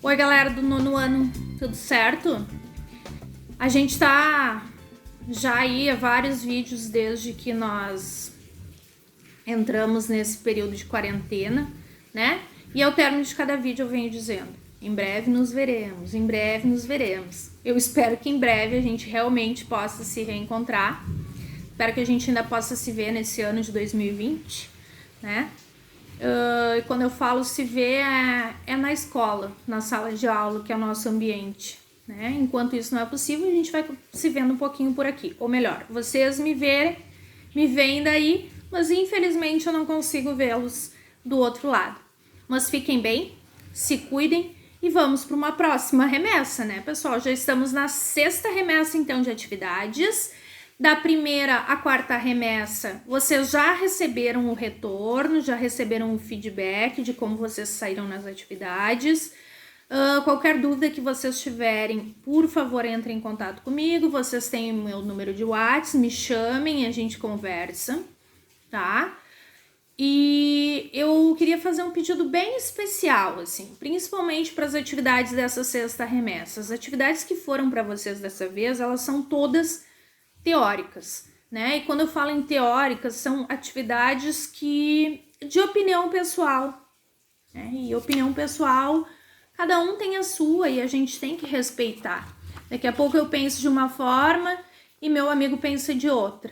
Oi, galera do 9º ano, tudo certo? A gente tá já aí há vários vídeos desde que nós entramos nesse período de quarentena, né? E ao término de cada vídeo eu venho dizendo: em breve nos veremos, em breve nos veremos. Eu espero que em breve a gente realmente possa se reencontrar. Espero que a gente ainda possa se ver nesse ano de 2020, né? E quando eu falo se ver, é na escola, na sala de aula, que é o nosso ambiente, né? Enquanto isso não é possível, a gente vai se vendo um pouquinho por aqui. Ou melhor, vocês me veem daí, mas infelizmente eu não consigo vê-los do outro lado. Mas fiquem bem, se cuidem e vamos para uma próxima remessa, né, pessoal? Já estamos na 6ª remessa, então, de atividades. Da 1ª à 4ª remessa, vocês já receberam o retorno, já receberam o feedback de como vocês saíram nas atividades. Qualquer dúvida que vocês tiverem, por favor, entrem em contato comigo. Vocês têm o meu número de WhatsApp, me chamem e a gente conversa, tá? E eu queria fazer um pedido bem especial, assim, principalmente para as atividades dessa 6ª remessa. As atividades que foram para vocês dessa vez, elas são todas teóricas, né? E quando eu falo em teóricas, são atividades de opinião pessoal, né? E opinião pessoal, cada um tem a sua e a gente tem que respeitar. Daqui a pouco eu penso de uma forma e meu amigo pensa de outra.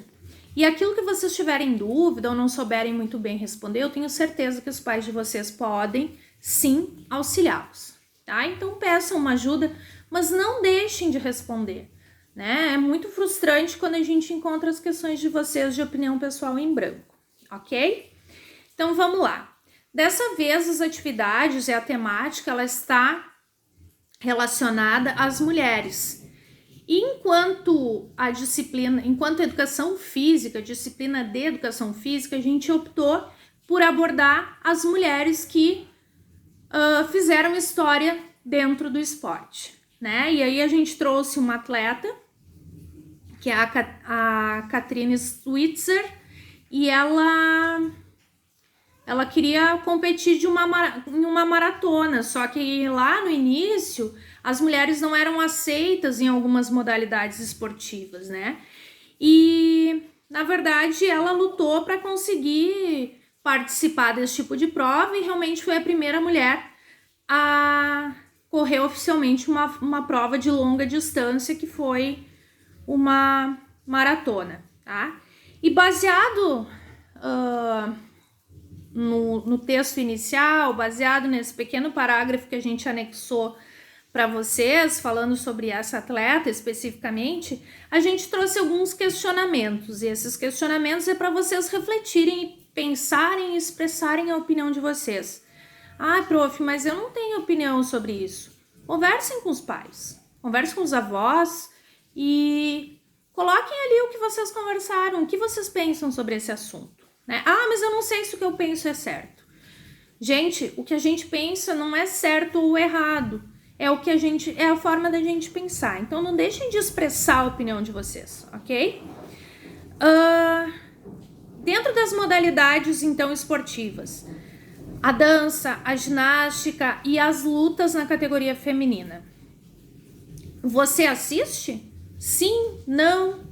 E aquilo que vocês tiverem dúvida ou não souberem muito bem responder, eu tenho certeza que os pais de vocês podem, sim, auxiliá-los, tá? Então peçam uma ajuda, mas não deixem de responder, né? É muito frustrante quando a gente encontra as questões de vocês de opinião pessoal em branco, ok? Então vamos lá. Dessa vez as atividades e a temática ela está relacionada às mulheres. E enquanto educação física, disciplina de educação física, a gente optou por abordar as mulheres que fizeram história dentro do esporte, né? E aí a gente trouxe uma atleta, que é a Katrine Switzer, e ela queria competir em uma maratona, só que lá no início as mulheres não eram aceitas em algumas modalidades esportivas, né? E na verdade ela lutou para conseguir participar desse tipo de prova e realmente foi a primeira mulher a correr oficialmente uma prova de longa distância, que foi uma maratona, tá? E baseado no texto inicial, baseado nesse pequeno parágrafo que a gente anexou para vocês, falando sobre essa atleta especificamente, a gente trouxe alguns questionamentos, e esses questionamentos é para vocês refletirem, pensarem e expressarem a opinião de vocês. Ah, prof, mas eu não tenho opinião sobre isso. Conversem com os pais, conversem com os avós, e coloquem ali o que vocês conversaram, o que vocês pensam sobre esse assunto, né? Ah, mas eu não sei se o que eu penso é certo. Gente, o que a gente pensa não é certo ou errado, é a forma da gente pensar. Então não deixem de expressar a opinião de vocês, ok? Dentro das modalidades, então, esportivas, a dança, a ginástica e as lutas na categoria feminina. Você assiste? Sim? Não?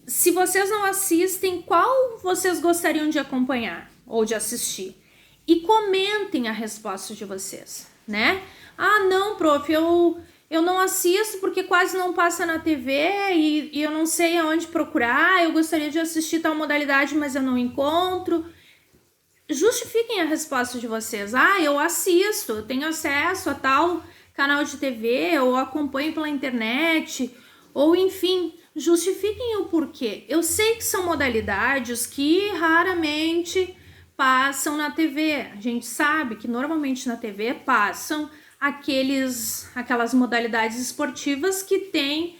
Se vocês não assistem, qual vocês gostariam de acompanhar ou de assistir? E comentem a resposta de vocês, né? Ah, não, prof, eu não assisto porque quase não passa na TV e eu não sei aonde procurar, eu gostaria de assistir tal modalidade, mas eu não encontro. Justifiquem a resposta de vocês. Ah, eu assisto, eu tenho acesso a tal canal de TV, ou acompanho pela internet, ou enfim, justifiquem o porquê. Eu sei que são modalidades que raramente passam na TV. A gente sabe que normalmente na TV passam aquelas modalidades esportivas que têm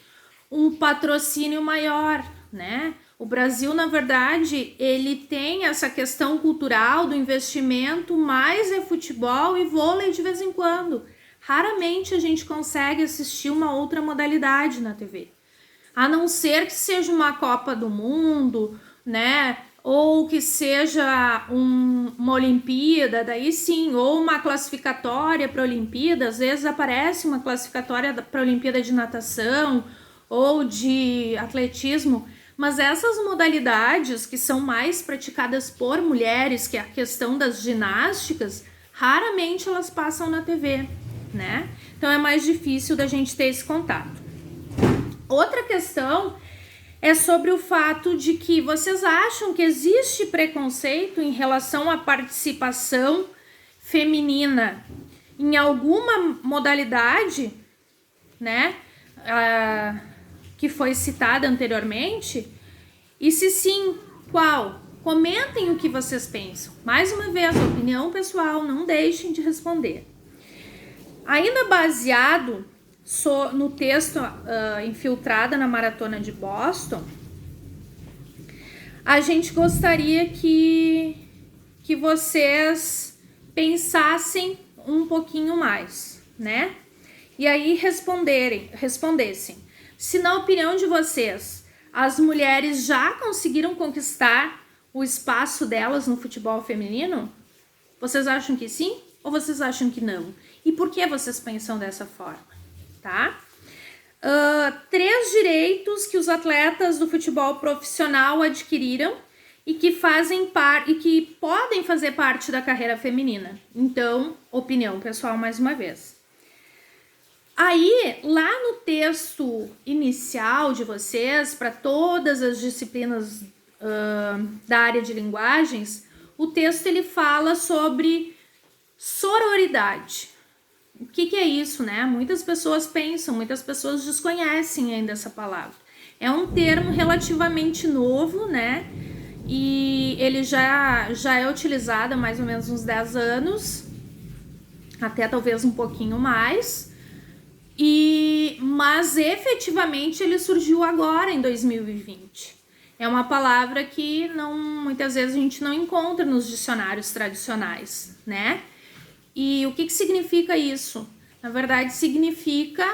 um patrocínio maior, né? O Brasil, na verdade, ele tem essa questão cultural do investimento, mais é futebol e vôlei de vez em quando. Raramente a gente consegue assistir uma outra modalidade na TV. A não ser que seja uma Copa do Mundo, né? Ou que seja uma Olimpíada, daí sim, ou uma classificatória para a Olimpíada. Às vezes aparece uma classificatória para a Olimpíada de natação ou de atletismo, mas essas modalidades que são mais praticadas por mulheres, que é a questão das ginásticas, raramente elas passam na TV, né? Então é mais difícil da gente ter esse contato. Outra questão é sobre o fato de que vocês acham que existe preconceito em relação à participação feminina em alguma modalidade, né, que foi citada anteriormente? E se sim, qual? Comentem o que vocês pensam. Mais uma vez, opinião pessoal, não deixem de responder. Ainda baseado no texto Infiltrada na Maratona de Boston, a gente gostaria que vocês pensassem um pouquinho mais, né? E aí respondessem. Se na opinião de vocês, as mulheres já conseguiram conquistar o espaço delas no futebol feminino? Vocês acham que sim ou vocês acham que não? E por que vocês pensam dessa forma? Tá? 3 direitos que os atletas do futebol profissional adquiriram e que podem fazer parte da carreira feminina. Então, opinião pessoal mais uma vez. Aí, lá no texto inicial de vocês, para todas as disciplinas da área de linguagens, o texto ele fala sobre sororidade. O que é isso, né? Muitas pessoas pensam, muitas pessoas desconhecem ainda essa palavra. É um termo relativamente novo, né? E ele já é utilizado há mais ou menos uns 10 anos, até talvez um pouquinho mais. Mas efetivamente ele surgiu agora, em 2020. É uma palavra que muitas vezes a gente não encontra nos dicionários tradicionais, né? E o que significa isso? Na verdade, significa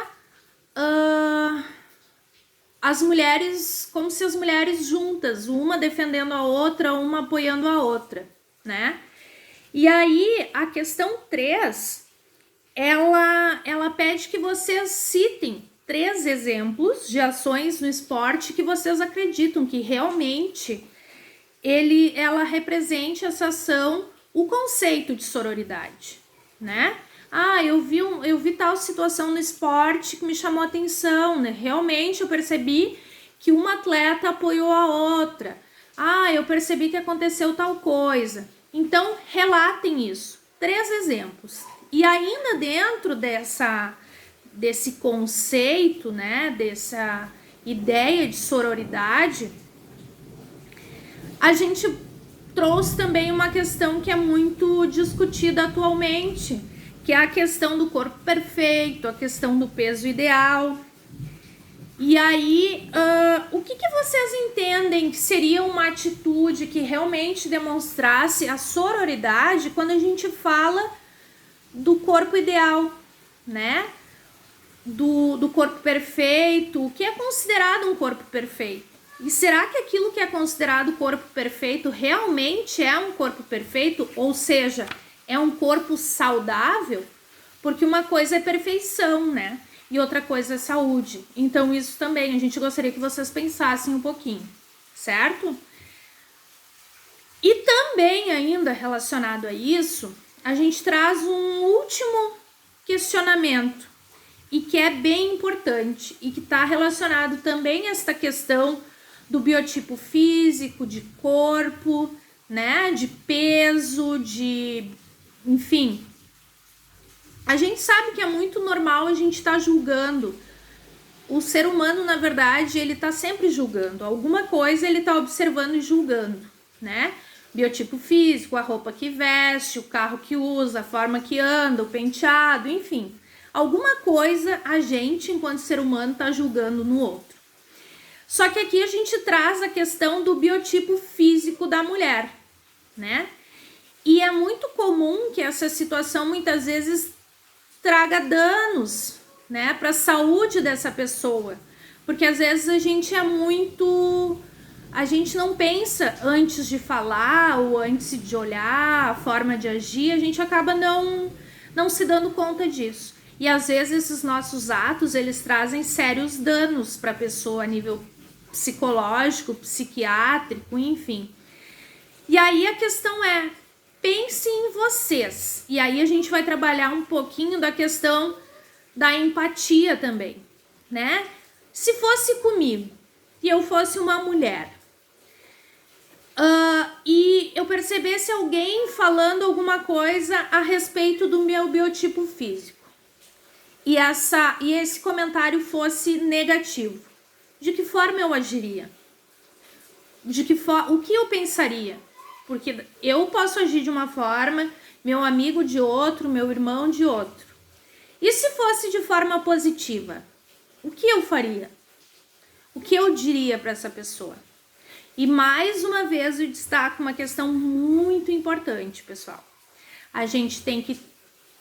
as mulheres, como se as mulheres juntas, uma defendendo a outra, uma apoiando a outra, né? E aí, a questão 3, ela pede que vocês citem 3 exemplos de ações no esporte que vocês acreditam que realmente ela represente essa ação, o conceito de sororidade, né? Eu vi tal situação no esporte que me chamou a atenção, né? Realmente eu percebi que uma atleta apoiou a outra. Eu percebi que aconteceu tal coisa. Então, relatem isso. 3 exemplos. E ainda dentro desse conceito, né? Dessa ideia de sororidade, a gente trouxe também uma questão que é muito discutida atualmente, que é a questão do corpo perfeito, a questão do peso ideal. E aí, o que vocês entendem que seria uma atitude que realmente demonstrasse a sororidade quando a gente fala do corpo ideal, né? Do corpo perfeito, o que é considerado um corpo perfeito? E será que aquilo que é considerado corpo perfeito realmente é um corpo perfeito? Ou seja, é um corpo saudável? Porque uma coisa é perfeição, né? E outra coisa é saúde. Então isso também, a gente gostaria que vocês pensassem um pouquinho, certo? E também ainda relacionado a isso, a gente traz um último questionamento e que é bem importante e que está relacionado também a esta questão do biotipo físico, de corpo, né, de peso, enfim. A gente sabe que é muito normal a gente estar julgando. O ser humano, na verdade, ele está sempre julgando. Alguma coisa ele está observando e julgando, né? Biotipo físico, a roupa que veste, o carro que usa, a forma que anda, o penteado, enfim. Alguma coisa a gente, enquanto ser humano, está julgando no outro. Só que aqui a gente traz a questão do biotipo físico da mulher, né? E é muito comum que essa situação muitas vezes traga danos, né, para a saúde dessa pessoa. Porque às vezes a gente não pensa antes de falar ou antes de olhar a forma de agir, a gente acaba não se dando conta disso. E às vezes esses nossos atos, eles trazem sérios danos para a pessoa a nível psicológico, psiquiátrico, enfim. E aí a questão é, pense em vocês. E aí a gente vai trabalhar um pouquinho da questão da empatia também, né? Se fosse comigo e eu fosse uma mulher, e eu percebesse alguém falando alguma coisa a respeito do meu biotipo físico, e esse comentário fosse negativo, de que forma eu agiria? O que eu pensaria? Porque eu posso agir de uma forma, meu amigo de outro, meu irmão de outro. E se fosse de forma positiva? O que eu faria? O que eu diria para essa pessoa? E mais uma vez eu destaco uma questão muito importante, pessoal. A gente tem que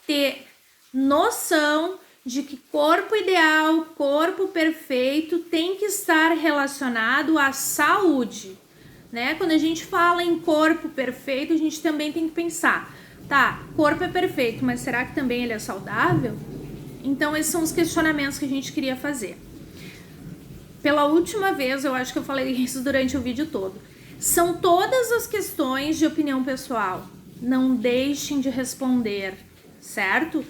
ter noção de que corpo ideal, corpo perfeito tem que estar relacionado à saúde, né? Quando a gente fala em corpo perfeito, a gente também tem que pensar, tá, corpo é perfeito, mas será que também ele é saudável? Então esses são os questionamentos que a gente queria fazer. Pela última vez, eu acho que eu falei isso durante o vídeo todo. São todas as questões de opinião pessoal. Não deixem de responder, certo?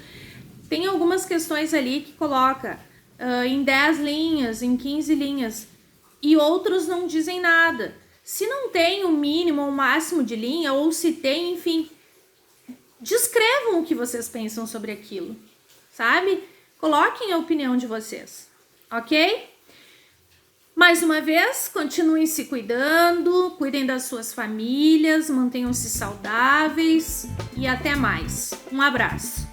Tem algumas questões ali que coloca em 10 linhas, em 15 linhas, e outros não dizem nada. Se não tem o mínimo ou o máximo de linha, ou se tem, enfim, descrevam o que vocês pensam sobre aquilo, sabe? Coloquem a opinião de vocês, ok? Mais uma vez, continuem se cuidando, cuidem das suas famílias, mantenham-se saudáveis e até mais. Um abraço!